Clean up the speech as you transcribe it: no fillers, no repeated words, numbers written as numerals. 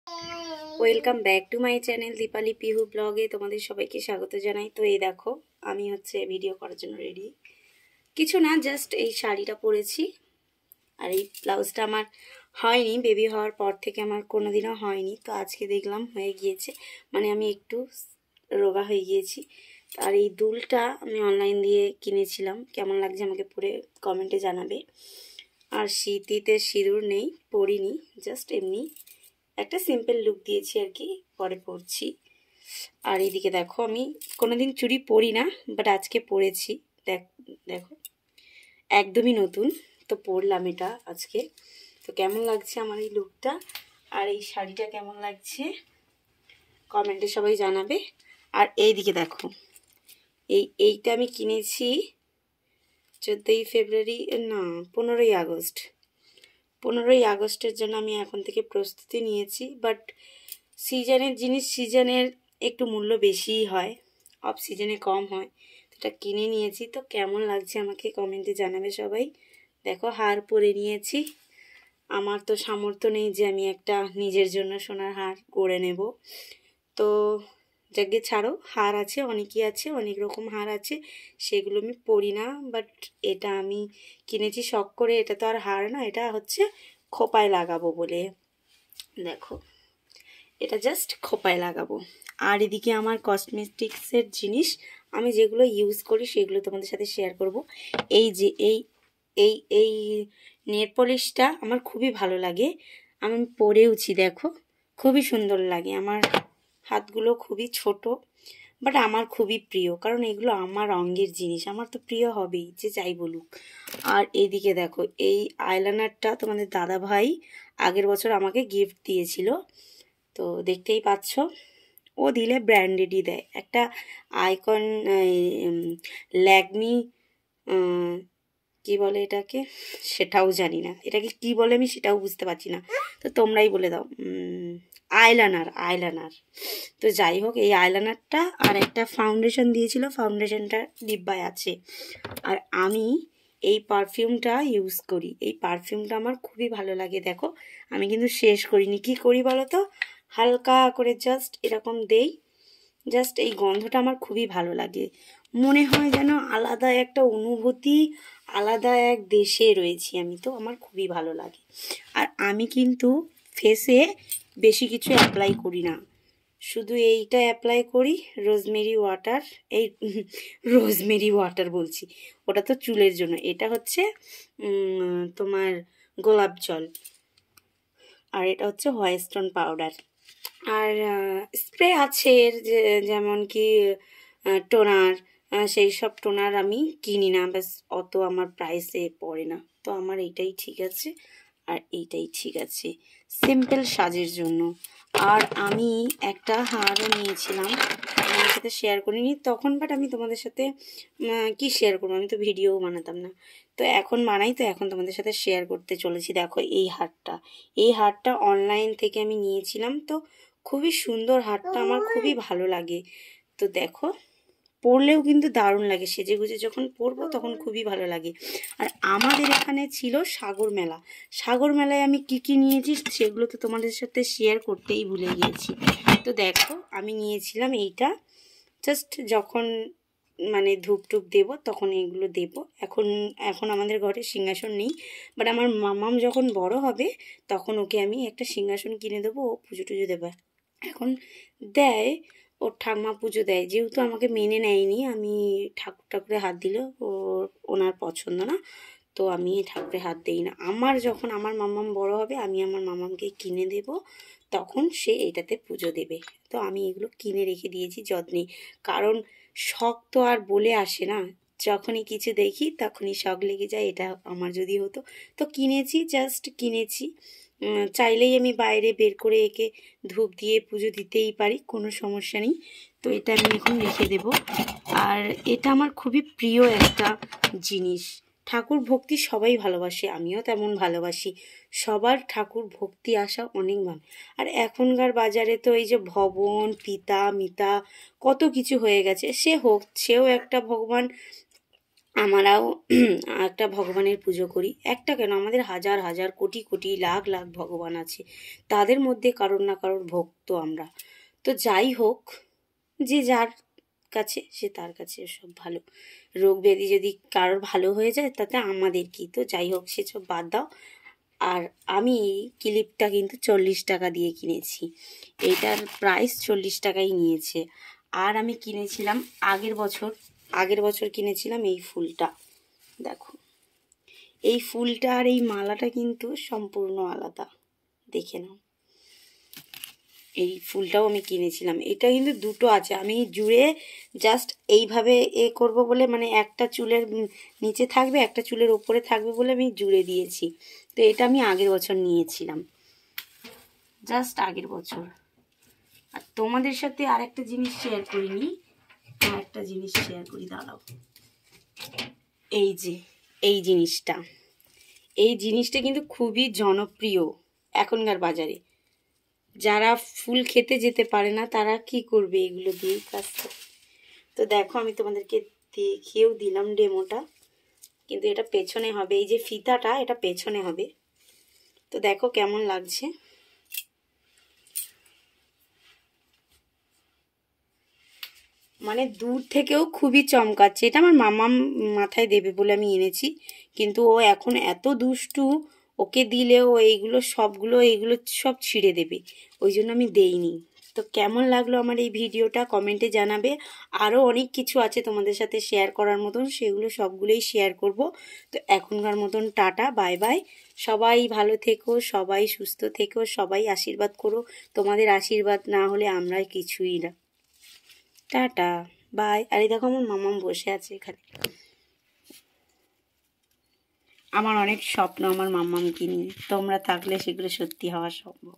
Welcome back to my channel Dipali Pihu ব্লগে তোমাদের সবাইকে স্বাগত জানাই। তো এই দেখো আমি ভিডিও করার জন্য রেডি। কিছু না, জাস্ট এই শাড়িটা পরেছি আর এই ব্লাউজটা আমার হয়নি, বেবি হওয়ার পর থেকে আমার কোনোদিনও হয়নি। তো আজকে দেখলাম হয়ে গিয়েছে, মানে আমি একটু রোগা হয়ে গিয়েছি। আর এই দুলটা আমি অনলাইন দিয়ে কিনেছিলাম, কেমন লাগছে আমাকে পরে কমেন্টে জানাবে। আর শীতে সিঁদুর নেই, পরিনি, জাস্ট এমনি একটা সিম্পল লুক দিয়েছি আর কি, পরে পরছি। আর এইদিকে দেখো আমি কোনোদিন চুড়ি পরি না, বাট আজকে পরেছি। দেখো একদমই নতুন, তো পরলাম এটা আজকে। তো কেমন লাগছে আমার এই লুকটা আর এই শাড়িটা কেমন লাগছে কমেন্টে সবাই জানাবে। আর এইদিকে দেখো এইটা আমি কিনেছি 14ই ফেব্রুয়ারি, না 15ই আগস্ট। 15ই আগস্টের জন্য আমি এখন থেকে প্রস্তুতি নিয়েছি। বাট সিজনের জিনিস সিজনের একটু মূল্য বেশিই হয়, অফ সিজনে কম হয়। এটা কিনে নিয়েছি। তো কেমন লাগছে আমাকে কমেন্টে জানাবে সবাই। দেখো হার পরে নিয়েছি। আমার তো সামর্থ্য নেই যে আমি একটা নিজের জন্য সোনার হার করে নেব। তো যাকে ছাড়ো, হার আছে, অনেকই আছে, অনেক রকম হার আছে, সেগুলো আমি পরি না। বাট এটা আমি কিনেছি শখ করে। এটা তো আর হার না, এটা হচ্ছে খোপায় লাগাবো বলে। দেখো এটা জাস্ট খোপায় লাগাবো। আর এদিকে আমার কসমেটিক্সের জিনিস আমি যেগুলো ইউজ করি সেগুলো তোমাদের সাথে শেয়ার করব। এই যে এই এই এই নেল পলিশটা আমার খুবই ভালো লাগে, আমি পরেওছি। দেখো খুবই সুন্দর লাগে, আমার হাতগুলো খুবই ছোট, বাট আমার খুবই প্রিয়, কারণ এগুলো আমার অঙ্গের জিনিস, আমার তো প্রিয় হবেই যে যাই বলুক। আর এইদিকে দেখো এই আইলাইনারটা তোমাদের দাদা ভাই আগের বছর আমাকে গিফট দিয়েছিল। তো দেখতেই পাচ্ছ, ও দিলে ব্র্যান্ডেডই দেয়। একটা আইকন ল্যাকমি কি বলে এটাকে, সেটাও জানি না, এটাকে কি বলে আমি সেটাও বুঝতে পারছি না, তো তোমরাই বলে দাও। আইলাইনার। তো যাই হোক, এই আইলাইনারটা আর একটা ফাউন্ডেশন দিয়েছিল, ফাউন্ডেশনটা ডিব্বায় আছে। আর আমি এই পারফিউমটা ইউজ করি, এই পারফিউমটা আমার খুবই ভালো লাগে। দেখো আমি কিন্তু শেষ করিনি, কি করি বলো তো, হালকা করে জাস্ট এরকম দেই, জাস্ট এই গন্ধটা আমার খুবই ভালো লাগে। মনে হয় যেন আলাদা একটা অনুভূতি, আলাদা এক দেশে রয়েছি আমি, তো আমার খুবই ভালো লাগে। আর আমি কিন্তু ফেসে বেশি কিছু অ্যাপ্লাই করি না, শুধু এইটা অ্যাপ্লাই করি, রোজমেরি ওয়াটার। এই রোজমেরি ওয়াটার বলছি, ওটা তো চুলের জন্য, এটা হচ্ছে তোমার গোলাপ জল, আর এটা হচ্ছে হোয়াইটস্টোন পাউডার। আর স্প্রে আছে যেমন কি টোনার, সেই সব টোনার আমি কিনি না, ব্যাস অত আমার প্রাইসে পড়ে না। তো আমার এইটাই ঠিক আছে আর এইটাই ঠিক আছে সিম্পল সাজের জন্য। আর আমি একটা হারও নিয়েছিলাম, তোমাদের সাথে শেয়ার করিনি তখন, বাট আমি তোমাদের সাথে কি শেয়ার করবো, আমি তো ভিডিও বানাতাম না, তো এখন বানাই, তো এখন তোমাদের সাথে শেয়ার করতে চলেছি। দেখো এই হারটা অনলাইন থেকে আমি নিয়েছিলাম, তো খুবই সুন্দর হারটা, আমার খুবই ভালো লাগে। তো দেখো পরলেও কিন্তু দারুণ লাগে, সেজে গুজে যখন পরবো তখন খুবই ভালো লাগে। আর আমাদের এখানে ছিল সাগর মেলায় আমি কি কি নিয়েছি সেগুলো তো তোমাদের সাথে শেয়ার করতেই ভুলে গিয়েছি। তো দেখো আমি নিয়েছিলাম এইটা, জাস্ট যখন মানে ধূপ টুপ দেবো তখন এগুলো দেবো। এখন আমাদের ঘরে সিংহাসন নেই, বাট আমার মামাম যখন বড় হবে তখন ওকে আমি একটা সিংহাসন কিনে দেবো, ও পুজো টুজো দেবে। এখন দেয়, ওর ঠাম্মা পুজো দেয়, যেহেতু আমাকে মেনে নেয়নি, আমি ঠাকুরে হাত দিলে ওনার পছন্দ না, তো আমি ঠাকুরে হাত দিই না। যখন আমার মামাম বড় হবে আমি আমার মামামকে কিনে দেব, তখন সে এটাতে পুজো দেবে। তো আমি এগুলো কিনে রেখে দিয়েছি যত্নে, কারণ শখ তো আর বলে আসে না, যখনই কিছু দেখি তখনই শখ লেগে যায়। এটা আমার যদি হতো, তো কিনেছি, জাস্ট কিনেছি। চাইলেই আমি বাইরে বের করে একে ধূপ দিয়ে পুজো দিতেই পারি, কোনো সমস্যা নেই। তো এটা আমি এখন রেখে দেব। আর এটা আমার খুবই প্রিয় একটা জিনিস। ঠাকুর ভক্তি সবাই ভালোবাসে, আমিও তেমন ভালোবাসি, সবার ঠাকুর ভক্তি আসা অনেক ভালো। আর এখনকার বাজারে তো এই যে ভবন পিতা মিতা কত কিছু হয়ে গেছে, সে হোক, সেও একটা ভগবান, আমরাও একটা ভগবানের পুজো করি, একটা কেন আমাদের হাজার হাজার কোটি কোটি লাখ লাখ ভগবান আছে, তাদের মধ্যে কারোর না কারোর ভক্ত আমরা। তো যাই হোক, যে যার কাছে সে তার কাছে সব ভালো। রোগ ব্যাধি যদি কারোর ভালো হয়ে যায় তাতে আমাদের কি, তো যাই হোক সেসব বাদ দাও। আর আমি ক্লিপটা কিন্তু 40 টাকা দিয়ে কিনেছি, এইটার প্রাইস 40 টাকাই নিয়েছে। আর আমি কিনেছিলাম আগের বছর কিনেছিলাম এই ফুলটা, দেখো এই ফুলটা আর এই মালাটা কিন্তু সম্পূর্ণ আলাদা, দেখে নাও। এই ফুলটাও আমি কিনেছিলাম, এটা কিন্তু দুটো আছে, আমি জুড়ে জাস্ট এইভাবে করব বলে, মানে একটা চুলের নিচে থাকবে একটা চুলের ওপরে থাকবে বলে আমি জুড়ে দিয়েছি। তো এটা আমি আগের বছর নিয়েছিলাম, জাস্ট আগের বছর। আর তোমাদের সাথে আরেকটা জিনিস শেয়ার করিনি, আরেকটা জিনিস শেয়ার করি, দাঁড়াও। এই যে এই জিনিসটা কিন্তু খুবই জনপ্রিয় এখনকার বাজারে। যারা ফুল খেতে যেতে পারে না তারা কি করবে, এগুলো দিয়েই কাজ করে। তো দেখো আমি তোমাদেরকে দেখিয়েও দিলাম ডেমোটা, কিন্তু এটা পেছনে হবে, এই যে ফিতাটা এটা পেছনে হবে। তো দেখো কেমন লাগছে। মানে দূর থেকেও খুবই চমকাচ্ছে, এটা আমার মামা মাথায় দেবে বলে আমি এনেছি, কিন্তু ও এখন এত দুষ্টু, ওকে দিলেও এইগুলো সব ছিঁড়ে দেবে, ওই জন্য আমি দেইনি। তো কেমন লাগলো আমার এই ভিডিওটা কমেন্টে জানাবে। আরও অনেক কিছু আছে তোমাদের সাথে শেয়ার করার মতন, সেগুলো সবগুলোই শেয়ার করব। তো এখনকার মতন টাটা, বাই বাই। সবাই ভালো থেকো, সবাই সুস্থ থেকো, সবাই আশীর্বাদ করো, তোমাদের আশীর্বাদ না হলে আমরা কিছুই না। Tata, by. আর এই দেখো আমার মামাম বসে আছে এখানে। আমার অনেক স্বপ্ন আমার মাম্মামকে নিয়ে, তোমরা থাকলে সেগুলো সত্যি হওয়া সম্ভব।